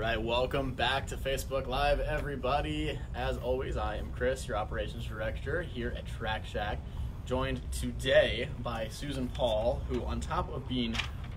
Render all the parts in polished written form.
right, welcome back to Facebook Live, everybody. As always, I am Chris, your operations director here at Track Shack, joined today by Susan Paul, who, on top of being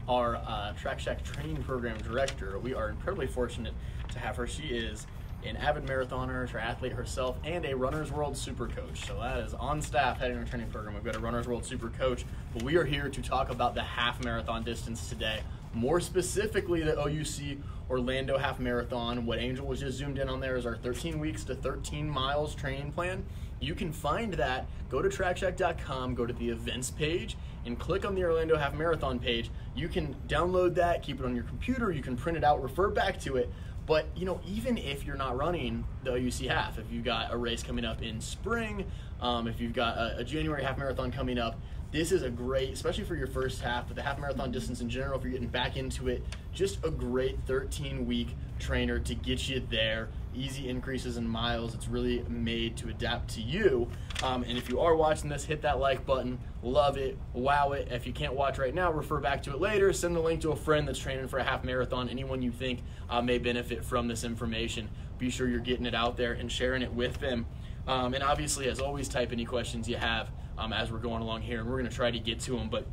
our Track Shack training program director, we are incredibly fortunate to have her. She is an avid marathoner, triathlete herself, and a Runner's World Super Coach. So that is on staff heading our training program. We've got a Runner's World Super Coach, but we are here to talk about the half marathon distance today. More specifically, the OUC Orlando Half Marathon. What Angel was just zoomed in on there is our 13 weeks to 13 miles training plan. You can find that. Go to trackshack.com, go to the events page, and click on the Orlando Half Marathon page. You can download that, keep it on your computer, you can print it out, refer back to it. But, you know, even if you're not running the OUC half, if you've got a race coming up in spring, if you've got a January half marathon coming up, this is a great, especially for your first half, but the half marathon distance in general, if you're getting back into it, just a great 13-week trainer to get you there. Easy increases in miles. It's really made to adapt to you. And if you are watching this, hit that like button. Love it. Wow it. If you can't watch right now, refer back to it later. Send the link to a friend that's training for a half marathon. Anyone you think may benefit from this information. Be sure you're getting it out there and sharing it with them. And obviously, as always, type any questions you have as we're going along here, and we're going to try to get to them. But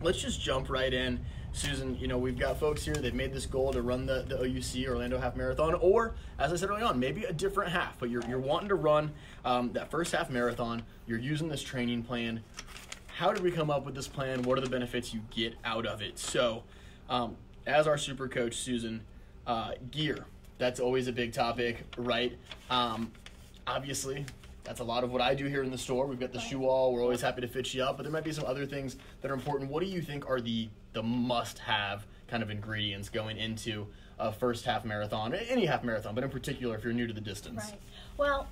let's just jump right in. Susan, you know, we've got folks here, they've made this goal to run the OUC Orlando Half Marathon, or, as I said early on, maybe a different half, but you're wanting to run that first half marathon. You're using this training plan. How did we come up with this plan? What are the benefits you get out of it? So, as our super coach, Susan, gear, that's always a big topic, right? Obviously, that's a lot of what I do here in the store. We've got the shoe wall. We're always happy to fit you up, but there might be some other things that are important. What do you think are the must-have kind of ingredients going into a first half marathon, any half marathon, but in particular if you're new to the distance? Right. Well,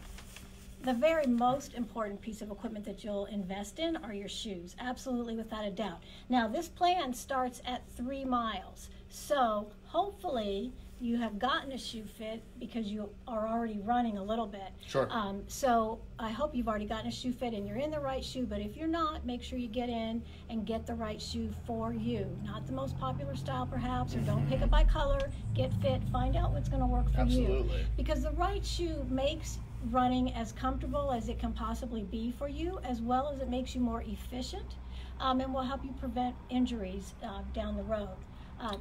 the very most important piece of equipment that you'll invest in are your shoes, absolutely, without a doubt. Now, this plan starts at 3 miles, so hopefully you have gotten a shoe fit because you are already running a little bit. Sure. So I hope you've already gotten a shoe fit and you're in the right shoe, but if you're not, make sure you get in and get the right shoe for you. Not the most popular style perhaps, or don't pick it by color. Get fit, find out what's going to work for you. Absolutely. Because the right shoe makes running as comfortable as it can possibly be for you, as well as it makes you more efficient, and will help you prevent injuries down the road.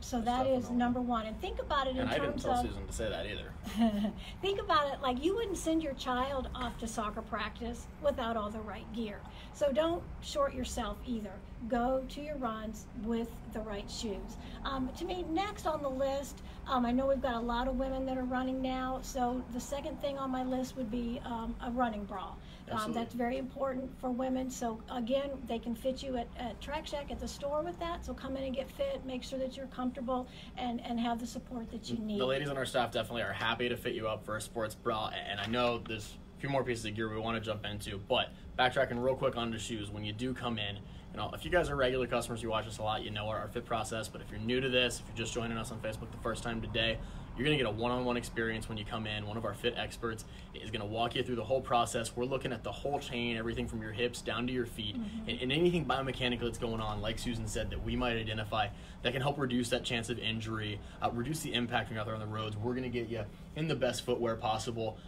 So that is number one. And think about it in terms of... And I didn't tell Susan to say that either. Think about it like you wouldn't send your child off to soccer practice without all the right gear. So don't short yourself either. Go to your runs with the right shoes. To me, next on the list, I know we've got a lot of women that are running now, so the second thing on my list would be a running bra. That's very important for women. So again, they can fit you at Track Shack at the store with that. So come in and get fit, make sure that you're comfortable and have the support that you need. The ladies on our staff definitely are happy to fit you up for a sports bra, and I know there's a few more pieces of gear we want to jump into, but backtracking real quick onto shoes, when you do come in, you know, if you guys are regular customers, you watch us a lot, you know our fit process, but if you're new to this, if you're just joining us on Facebook the first time today, you're going to get a one-on-one experience when you come in. One of our fit experts is going to walk you through the whole process. We're looking at the whole chain, everything from your hips down to your feet, and anything biomechanical that's going on, like Susan said, that we might identify that can help reduce that chance of injury, reduce the impact when you're out there on the roads. We're going to get you in the best footwear possible.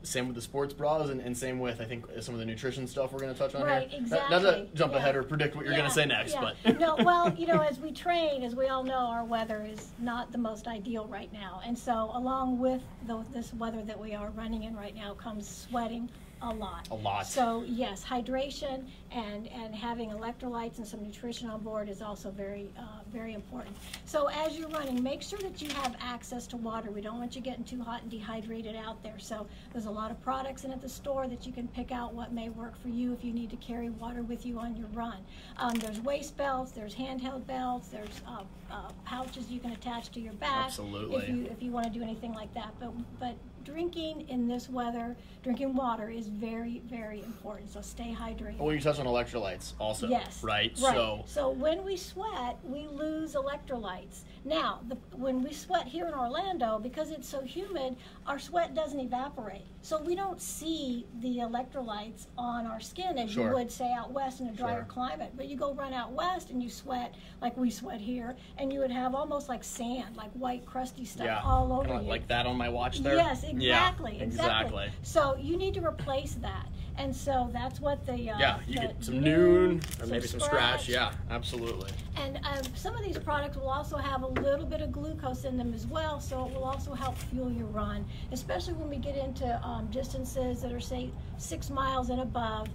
Same with the sports bras, and same with, I think, some of the nutrition stuff we're going to touch on right, here. Exactly. Not to jump ahead or predict what you're going to say next, but... No, well, you know, as we train, as we all know, our weather is not the most ideal right now. And so along with this weather that we are running in right now comes sweating a lot. A lot. So, yes, hydration and having electrolytes and some nutrition on board is also very, very important. So as you're running, make sure that you have access to water. We don't want you getting too hot and dehydrated out there. So there's a lot of products in at the store that you can pick out what may work for you if you need to carry water with you on your run. There's waist belts, there's handheld belts, there's pouches you can attach to your back. Absolutely. If you want to do anything like that. But drinking in this weather, drinking water is very, very important. So stay hydrated. Well, you touched on electrolytes also. Yes. Right? So when we sweat, we lose electrolytes. Now, when we sweat here in Orlando, because it's so humid, our sweat doesn't evaporate. So we don't see the electrolytes on our skin as you would, say, out west in a drier climate. But you go run out west and you sweat like we sweat here, and you would have almost like sand, like white crusty stuff all over you. Like that on my watch there? Yes, exactly. So you need to replace that. And so that's what the you get some Nuun or maybe some Scratch. Yeah, absolutely. And some of these products will also have a little bit of glucose in them as well, so it will also help fuel your run, especially when we get into distances that are, say, 6 miles and above.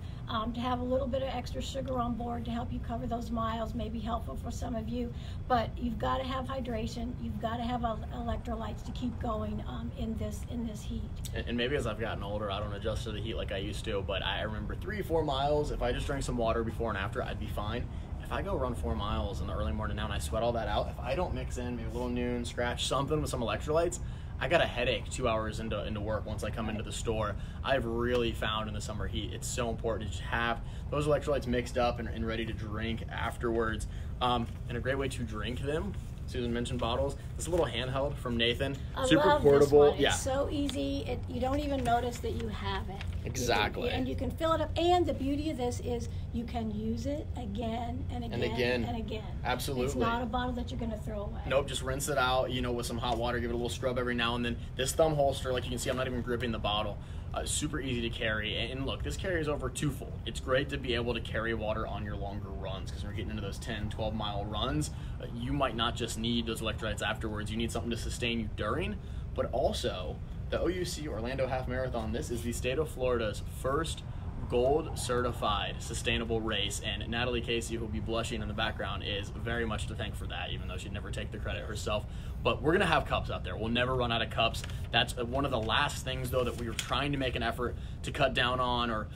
To have a little bit of extra sugar on board to help you cover those miles may be helpful for some of you, but you've got to have hydration. You've got to have electrolytes to keep going in this heat. And maybe as I've gotten older, I don't adjust to the heat like I used to, but I remember 3 or 4 miles, if I just drank some water before and after, I'd be fine. If I go run 4 miles in the early morning now and I sweat all that out, if I don't mix in maybe a little Nuun, Scratch, something with some electrolytes, I got a headache 2 hours into work once I come into the store. I've really found in the summer heat, it's so important to have those electrolytes mixed up and ready to drink afterwards. And a great way to drink them, Susan mentioned bottles. This little handheld from Nathan, super portable. This one. It's so easy. You don't even notice that you have it. Exactly. And you can fill it up. And the beauty of this is you can use it again and again and again. Absolutely. It's not a bottle that you're going to throw away. Nope, just rinse it out, with some hot water, give it a little scrub every now and then. This thumb holster, like you can see, I'm not even gripping the bottle. Super easy to carry, and look, this carries over 2-fold. It's great to be able to carry water on your longer runs, because when we're getting into those 10, 12-mile runs, you might not just need those electrolytes afterwards. You need something to sustain you during, but also the OUC Orlando Half Marathon. This is the state of Florida's first gold certified sustainable race, and Natalie Casey, who will be blushing in the background, is very much to thank for that, even though she'd never take the credit herself. But we're gonna have cups out there. We'll never run out of cups. That's one of the last things, though, that we were trying to make an effort to cut down on, or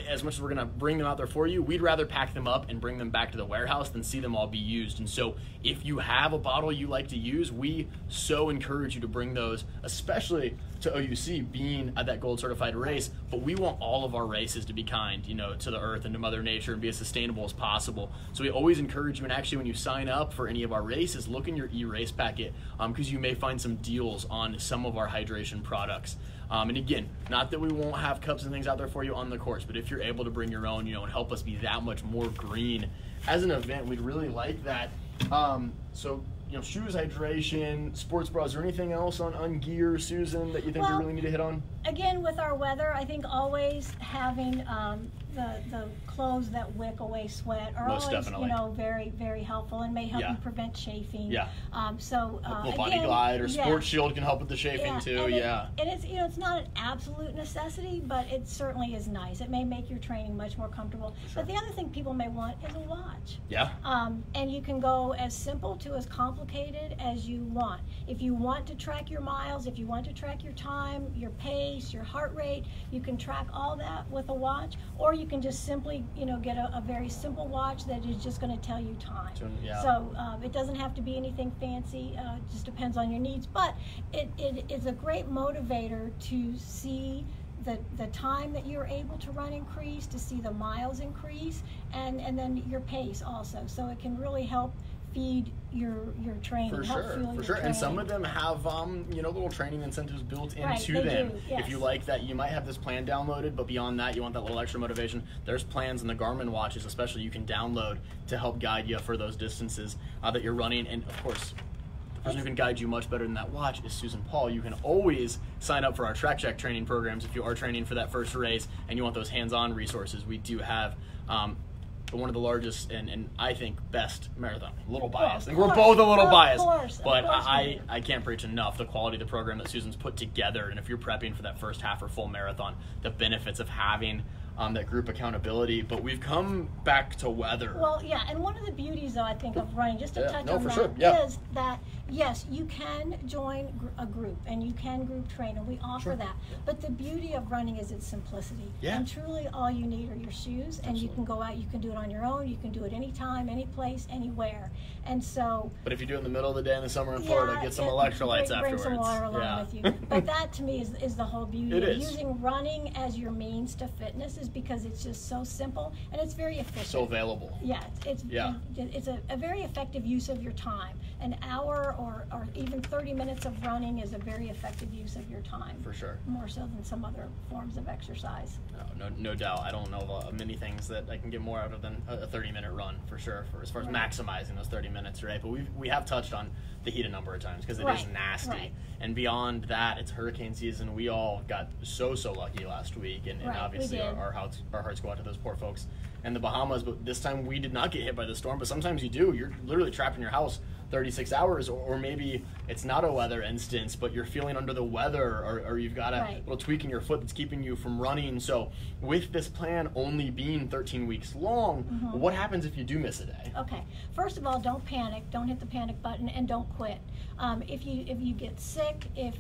as much as we're gonna bring them out there for you, we'd rather pack them up and bring them back to the warehouse than see them all be used. And so if you have a bottle you like to use, we so encourage you to bring those, especially to OUC being at that gold certified race. But we want all of our races to be kind, to the earth and to Mother Nature and be as sustainable as possible. So we always encourage you, and actually when you sign up for any of our races, look in your e-race packet, because you may find some deals on some of our hydration products. And again, not that we won't have cups and things out there for you on the course, but if you're able to bring your own, and help us be that much more green as an event, we'd really like that. So shoes, hydration, sports bras. Is there anything else on gear, Susan, that you think we really need to hit on? Again, with our weather, I think always having the clothes that wick away sweat are Most always, definitely. very, very helpful and may help you prevent chafing. Yeah. Little Body Glide or Sport Shield can help with the chafing too. And it's it's not an absolute necessity, but it certainly is nice. It may make your training much more comfortable. But the other thing people may want is a watch. Yeah. And you can go as simple to as complicated as you want. If you want to track your miles, if you want to track your time, your pace, your heart rate, you can track all that with a watch, or you can just simply get a very simple watch that is just going to tell you time. So it doesn't have to be anything fancy. It just depends on your needs, but it is a great motivator to see the time that you're able to run increase, to see the miles increase, and then your pace also. So it can really help feed your training. For sure. And some of them have little training incentives built into them. Do, yes. If you like that, you might have this plan downloaded, but beyond that, you want that little extra motivation. There's plans in the Garmin watches, especially, you can download to help guide you for those distances that you're running. And of course, the person who can guide you much better than that watch is Susan Paul. You can always sign up for our TrackShack training programs if you are training for that first race and you want those hands-on resources. We do have one of the largest and I think best marathon. A little biased. And we're both a little biased. But I can't preach enough the quality of the program that Susan's put together. And if you're prepping for that first half or full marathon, the benefits of having that group accountability. But we've come back to weather. Well, yeah, and one of the beauties, though, I think, of running, just to touch on that, sure. is that Yes, you can join a group, and you can group train, and we offer Sure. that. But the beauty of running is its simplicity. Yeah. And truly all you need are your shoes, and you Absolutely. can go out, you can do it on your own, you can do it anytime, any place, anywhere. And so But if you do it in the middle of the day in the summer in Florida, get some electrolytes bring afterwards. some water along with you. But that to me is the whole beauty It of is. using running as your means to fitness, is because it's just so simple and it's very efficient. So available. Yeah, it's Yeah. it's a very effective use of your time. An hour or even 30 minutes of running is a very effective use of your time. For sure. More so than some other forms of exercise. No doubt. I don't know of many things that I can get more out of than a 30-minute run, for sure, for as far as Right. maximizing those 30 minutes, right? But we have touched on the heat a number of times because it is Right, nasty. right. And beyond that, it's hurricane season. We all got so lucky last week, and Right, we obviously did. our hearts go out to those poor folks in the Bahamas. But this time we did not get hit by the storm, but sometimes you do. You're literally trapped in your house 36 hours, or maybe it's not a weather instance, but you're feeling under the weather, or you've got a Right. little tweak in your foot that's keeping you from running. So with this plan only being 13 weeks long, what happens if you do miss a day? Okay. First of all, don't panic. Don't hit the panic button, and don't quit. If you get sick, if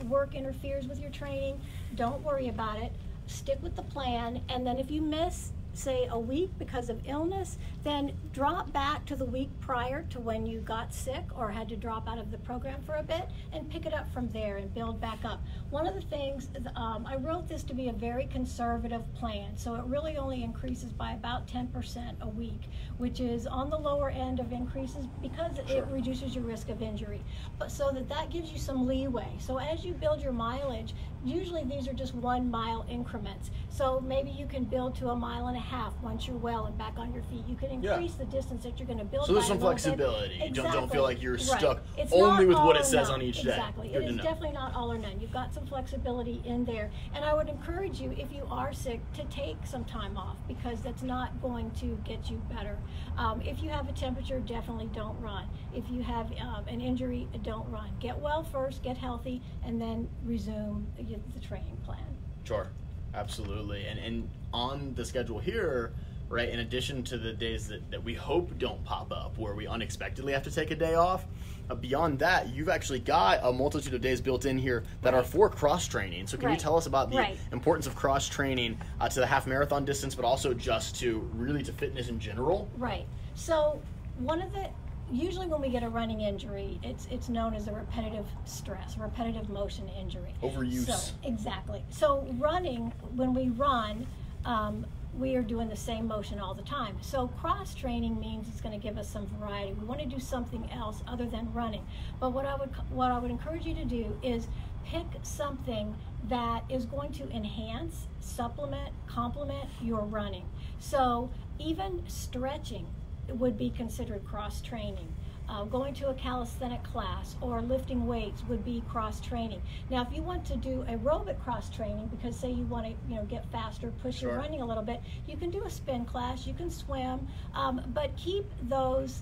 work interferes with your training, don't worry about it. Stick with the plan, and then if you miss, say, a week because of illness, then drop back to the week prior to when you got sick or had to drop out of the program for a bit, and pick it up from there and build back up. One of the things, I wrote this to be a very conservative plan, so it really only increases by about 10% a week, which is on the lower end of increases because Sure. it reduces your risk of injury. But so that gives you some leeway. So as you build your mileage, usually these are just 1 mile increments. So maybe you can build to 1.5 miles once you're well and back on your feet. You can increase the distance that you're going to build. So there's by some a little bit. flexibility. You don't feel like you're Right. stuck It's only not with what all it or says none. on each day. Exactly. Good It to is know. definitely not all or none. You've got some flexibility in there. And I would encourage you, if you are sick, to take some time off, because that's not going to get you better. If you have a temperature, definitely don't run. If you have an injury, don't run. Get well first, get healthy, and then resume the training plan. Sure, absolutely. And on the schedule here, right, in addition to the days that we hope don't pop up, where we unexpectedly have to take a day off, beyond that, you've actually got a multitude of days built in here that are for cross-training. So can you Right. tell us about the Right. importance of cross-training to the half marathon distance, but also just to fitness in general? Right. So usually when we get a running injury, it's known as a repetitive stress, repetitive motion injury. Overuse. So, exactly. So running, when we run, we are doing the same motion all the time. So cross training means it's going to give us some variety. We want to do something else other than running. But what I would encourage you to do is pick something that is going to enhance, supplement, complement your running. So even stretching would be considered cross training. Going to a calisthenic class or lifting weights would be cross training. Now, if you want to do aerobic cross training, because say you want to get faster, push your Sure. running a little bit, you can do a spin class, you can swim, but keep those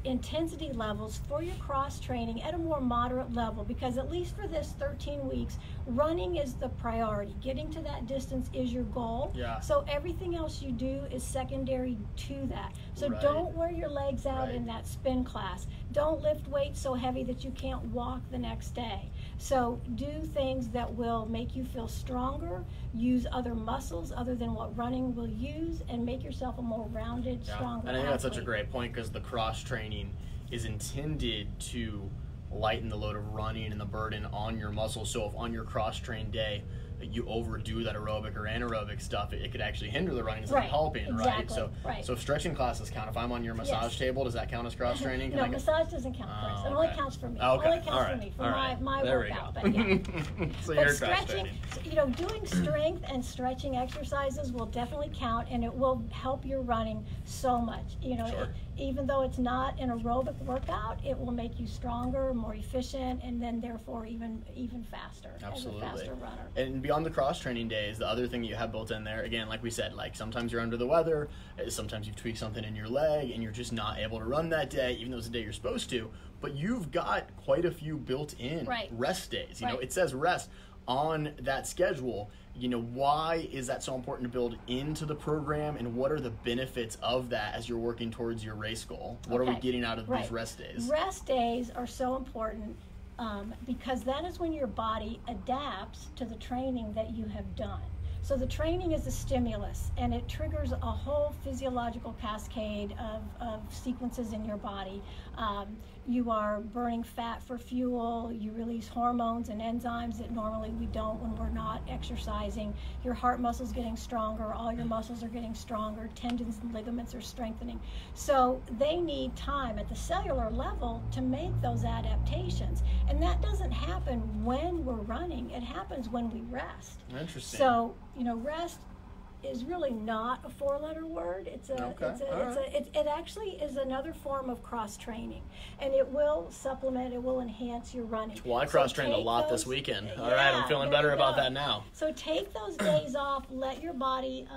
intensity levels for your cross training at a more moderate level, because at least for this 13 weeks, running is the priority. Getting to that distance is your goal. Yeah. So everything else you do is secondary to that. So Right. don't wear your legs out Right. in that spin class. Don't lift weights so heavy that you can't walk the next day. So do things that will make you feel stronger, use other muscles other than what running will use, and make yourself a more rounded, stronger And I think that's such a athlete. great point, because the cross training is intended to lighten the load of running and the burden on your muscles. So if on your cross train day you overdo that aerobic or anaerobic stuff, it could actually hinder the running instead Right, of helping, right? exactly, So right. so if stretching classes count, if I'm on your massage Yes. table, does that count as cross training? No, massage doesn't count for us. It only okay. counts for me. Okay, Only counts all for right, me, for all right. my There we workout. go. But yeah. So But you're cross stretching, training. doing strength and stretching exercises will definitely count, and it will help your running so much. Sure. Even though it's not an aerobic workout, it will make you stronger, more efficient, and then therefore even faster. Absolutely. As a faster runner. And beyond the cross training days, the other thing you have built in there, again, like we said, like sometimes you're under the weather, sometimes you've tweaked something in your leg and you're just not able to run that day, even though it's a day you're supposed to, but you've got quite a few built in Right. rest days. You know, Right. it says rest. on that schedule, why is that so important to build into the program, and what are the benefits of that as you're working towards your race goal? What are we getting out of these rest days? Rest days are so important because that is when your body adapts to the training that you have done. So the training is a stimulus, and it triggers a whole physiological cascade of sequences in your body. You are burning fat for fuel, you release hormones and enzymes that normally we don't when we're not exercising. Your heart muscle's getting stronger, all your muscles are getting stronger, tendons and ligaments are strengthening. So they need time at the cellular level to make those adaptations. And that doesn't happen when we're running, it happens when we rest. Interesting. So, rest is really not a four-letter word. It actually is another form of cross-training, and it will supplement, it will enhance your running. Well, I cross-trained a lot this weekend. All right, I'm feeling better about that now. So take those days off, let your body,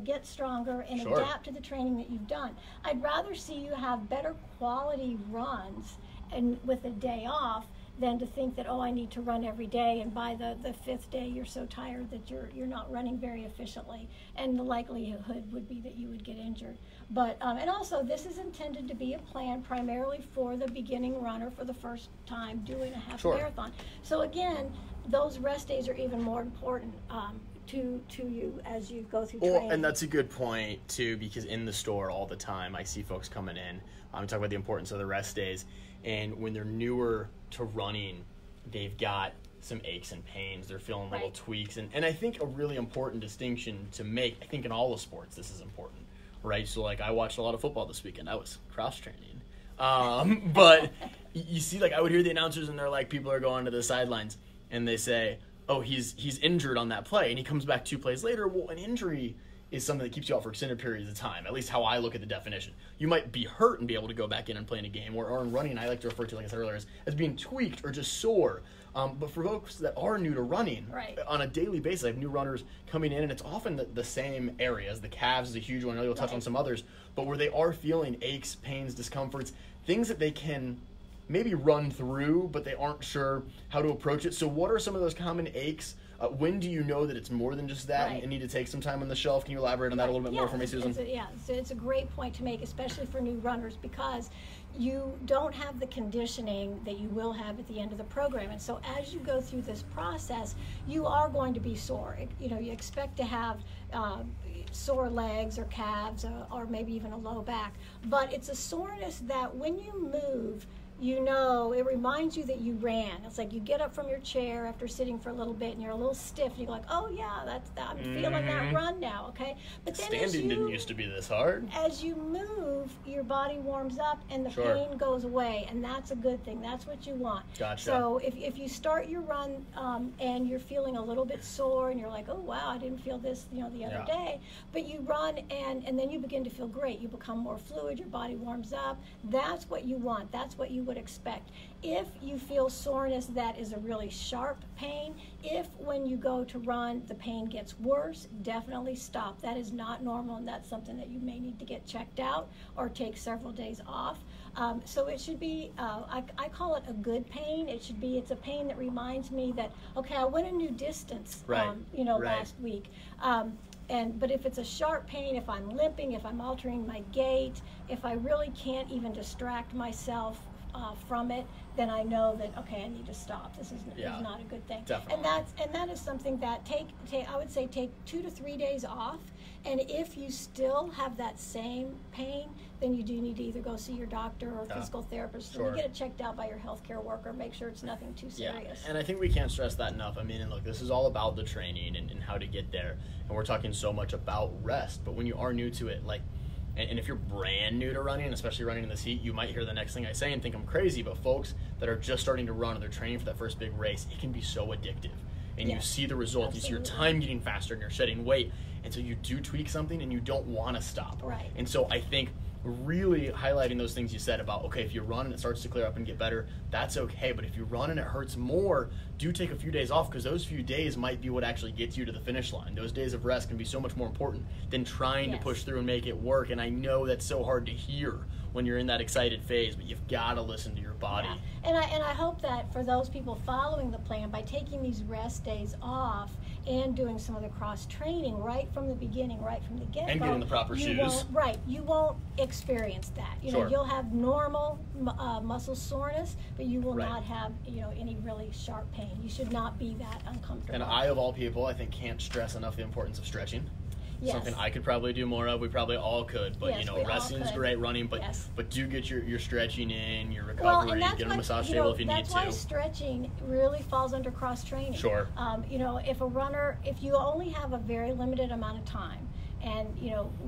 get stronger and adapt to the training that you've done. I'd rather see you have better quality runs and with a day off than to think that, I need to run every day, and by the fifth day you're so tired that you're not running very efficiently, and the likelihood would be that you would get injured. But and also this is intended to be a plan primarily for the beginning runner for the first time doing a half marathon. So again, those rest days are even more important to you as you go through training. And that's a good point too, because in the store all the time I see folks coming in talk about the importance of the rest days, and when they're newer to running, they've got some aches and pains, they're feeling little tweaks, and I think a really important distinction to make, I think in all the sports this is important, right? So like I watched a lot of football this weekend. I was cross-training, but you see, like I would hear the announcers and they're like, people are going to the sidelines and they say, he's injured on that play, and he comes back 2 plays later. Well, an injury is something that keeps you out for extended periods of time, at least how I look at the definition. You might be hurt and be able to go back in and play in a game, or in running, I like to refer to, like I said earlier, as being tweaked or just sore. But for folks that are new to running, on a daily basis, I have new runners coming in, and it's often the same areas. The calves is a huge one. I know you'll touch on some others, but where they are feeling aches, pains, discomforts, things that they can maybe run through, but they aren't sure how to approach it. So what are some of those common aches? When do you know that it's more than just that and need to take some time on the shelf? Can you elaborate on that a little bit more for me, Susan? It's a great point to make, especially for new runners, because you don't have the conditioning that you will have at the end of the program. And so as you go through this process, you are going to be sore. You expect to have sore legs or calves or maybe even a low back. But it's a soreness that when you move, it reminds you that you ran. It's like you get up from your chair after sitting for a little bit and you're a little stiff and you're like, I'm feeling that run now, okay? But then standing didn't used to be this hard. As you move, your body warms up and the pain goes away, and that's a good thing. That's what you want. Gotcha. So if you start your run and you're feeling a little bit sore and you're like, oh wow, I didn't feel this the other day, but you run and then you begin to feel great. You become more fluid, your body warms up. That's what you want. That's what you would expect. If you feel soreness, that is a really sharp pain. If when you go to run the pain gets worse, definitely stop. That is not normal, and that's something that you may need to get checked out or take several days off. So it should be, I call it a good pain. It's a pain that reminds me that, okay, I went a new distance, last week. But if it's a sharp pain, if I'm limping, if I'm altering my gait, if I really can't even distract myself from it, then I know that, okay, I need to stop. This is not a good thing. Definitely. And that is something that I would say take 2 to 3 days off. And if you still have that same pain, then you do need to either go see your doctor or physical therapist. And you get it checked out by your healthcare worker. Make sure it's nothing too serious. And I think we can't stress that enough. I mean, and look, this is all about the training and how to get there. And we're talking so much about rest. But when you are new to it, and if you're brand new to running, especially running in this heat, you might hear the next thing I say and think I'm crazy, but folks that are just starting to run and they're training for that first big race, it can be so addictive. And you see the results, you see your time getting faster and you're shedding weight, and so you do tweak something and you don't want to stop. And so I think really highlighting those things you said about, okay, if you run and it starts to clear up and get better, that's okay. But if you run and it hurts more, do take a few days off, because those few days might be what actually gets you to the finish line. Those days of rest can be so much more important than trying to push through and make it work. And I know that's so hard to hear when you're in that excited phase, but you've got to listen to your body. Yeah. And I hope that for those people following the plan, by taking these rest days off and doing some of the cross training right from the beginning, right from the get-go, and getting the proper shoes. You won't experience that. Sure. You'll have normal muscle soreness, but you will Right. not have any really sharp pain. You should not be that uncomfortable. And I, of all people, I think can't stress enough the importance of stretching. Yes. Something I could probably do more of. We probably all could, but Yes, we all resting's could. great, running, but Yes. but do get your stretching in, your Well, recovery, and that's get on a why, massage table if you need that's why to. stretching really falls under cross training. Sure. If you only have a very limited amount of time, and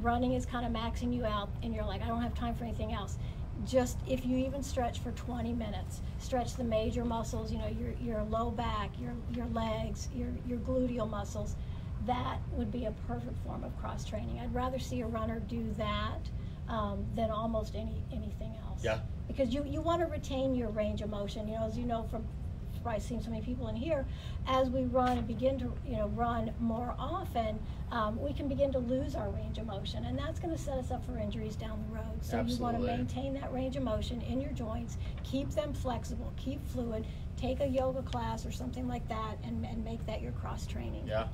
running is kind of maxing you out, and you're like, I don't have time for anything else. Just if you even stretch for 20 minutes, stretch the major muscles, your low back, your legs, your gluteal muscles. That would be a perfect form of cross training. I'd rather see a runner do that than almost anything else. Yeah. Because you want to retain your range of motion. As you know from probably seeing so many people in here, as we run and begin to run more often, we can begin to lose our range of motion, and that's going to set us up for injuries down the road. So Absolutely. You want to maintain that range of motion in your joints, keep them flexible, keep fluid, take a yoga class or something like that, and make that your cross training. Yeah,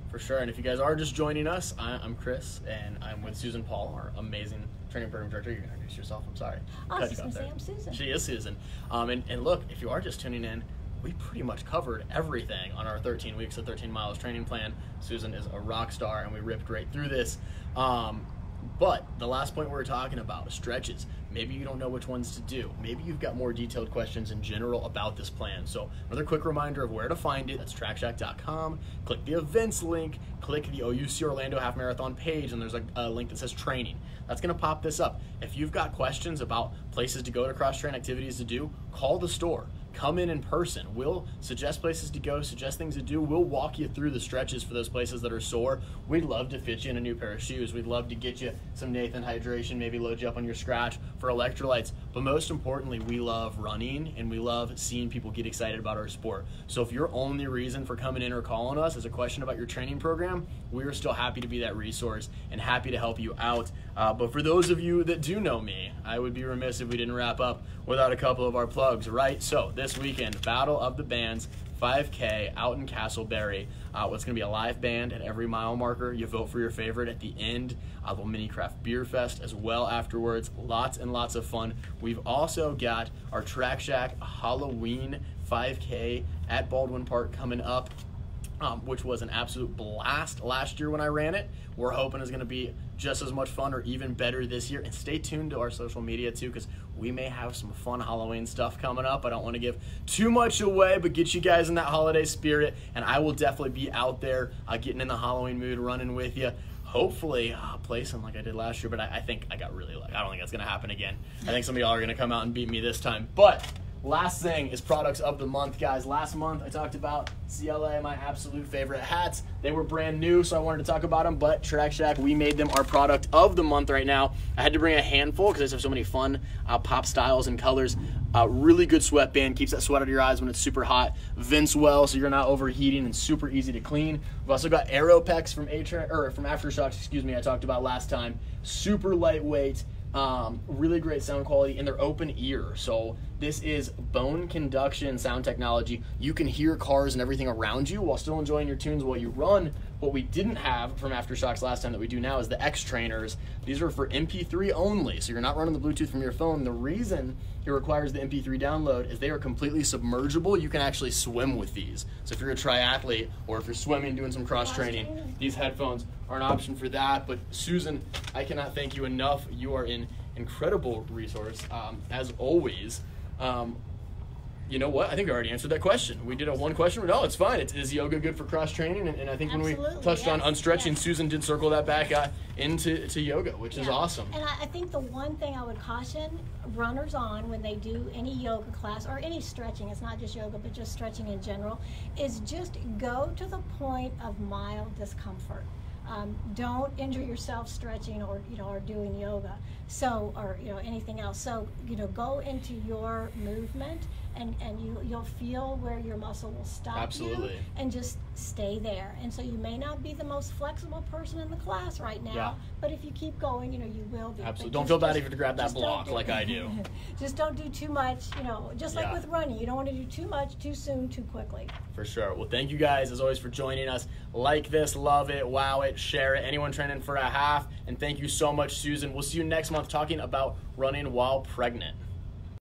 for sure. And if you guys are just joining us, I'm Chris, and I'm with Susan Paul, our amazing training program director. You can introduce yourself. I'm sorry. I was just going to say I'm Susan. She is Susan. And look, if you are just tuning in, we pretty much covered everything on our 13 weeks of 13 miles training plan. Susan is a rock star, and we ripped right through this. But the last point we were talking about, stretches. Maybe you don't know which ones to do. Maybe you've got more detailed questions in general about this plan. So another quick reminder of where to find it. That's TrackShack.com. Click the events link. Click the OUC Orlando Half Marathon page, and there's a link that says training. That's going to pop this up. If you've got questions about places to go to cross-train, activities to do, call the store. Come in person. We'll suggest places to go, suggest things to do. We'll walk you through the stretches for those places that are sore. We'd love to fit you in a new pair of shoes. We'd love to get you some Nathan hydration, maybe load you up on your scratch for electrolytes. But most importantly, we love running, and we love seeing people get excited about our sport. So if your only reason for coming in or calling us is a question about your training program, we are still happy to be that resource and happy to help you out. But for those of you that do know me, I would be remiss if we didn't wrap up without a couple of our plugs, right? So this weekend, Battle of the Bands, 5K out in Castleberry. It's going to be a live band at every mile marker. You vote for your favorite at the end. A little mini craft beer fest as well afterwards. Lots and lots of fun. We've also got our Track Shack Halloween 5K at Baldwin Park coming up, which was an absolute blast last year when I ran it. We're hoping it's going to be just as much fun or even better this year. And stay tuned to our social media too, because we may have some fun Halloween stuff coming up. I don't want to give too much away, but get you guys in that holiday spirit. And I will definitely be out there getting in the Halloween mood, running with you. Hopefully placing like I did last year, but I think I got really lucky. I don't think that's going to happen again. I think some of y'all are going to come out and beat me this time. But last thing is products of the month, guys. Last month I talked about CLA, my absolute favorite hats. They were brand new, so I wanted to talk about them, but Track Shack, we made them our product of the month right now. I had to bring a handful because they have so many fun pop styles and colors. Really good sweatband, keeps that sweat out of your eyes when it's super hot. Vents well, so you're not overheating, and super easy to clean. We've also got Aeropex from Aftershocks, I talked about last time. Super lightweight. Really great sound quality, and they're open ear. So this is bone conduction sound technology. You can hear cars and everything around you while still enjoying your tunes while you run. What we didn't have from Aftershocks last time that we do now is the X Trainers. These are for MP3 only, so you're not running the Bluetooth from your phone. The reason it requires the MP3 download is they are completely submergible. You can actually swim with these. So if you're a triathlete or if you're swimming, doing some cross training, these headphones are an option for that. But Susan, I cannot thank you enough. You are an incredible resource, as always. You know what? I think I already answered that question. We did a one question. No, it's fine. Is yoga good for cross training? And I think Absolutely, when we touched on stretching, yes. Susan did circle that back into yoga, which is awesome. And I think the one thing I would caution runners on when they do any yoga class or any stretching, it's not just yoga, but just stretching in general, is just go to the point of mild discomfort. Don't injure yourself stretching or doing yoga. So, or anything else. So, go into your movement, and you'll feel where your muscle will stop. Absolutely. You, and just stay there. And so you may not be the most flexible person in the class right now, Yeah. but if you keep going, you will be. Absolutely. But Don't feel bad if you have to grab that just don't block like I do. Just don't do too much, just like Yeah. with running. You don't want to do too much, too soon, too quickly. For sure. Well, thank you guys, as always, for joining us. Like this, love it, wow it, share it. Anyone training for a half. And thank you so much, Susan. We'll see you next month talking about running while pregnant.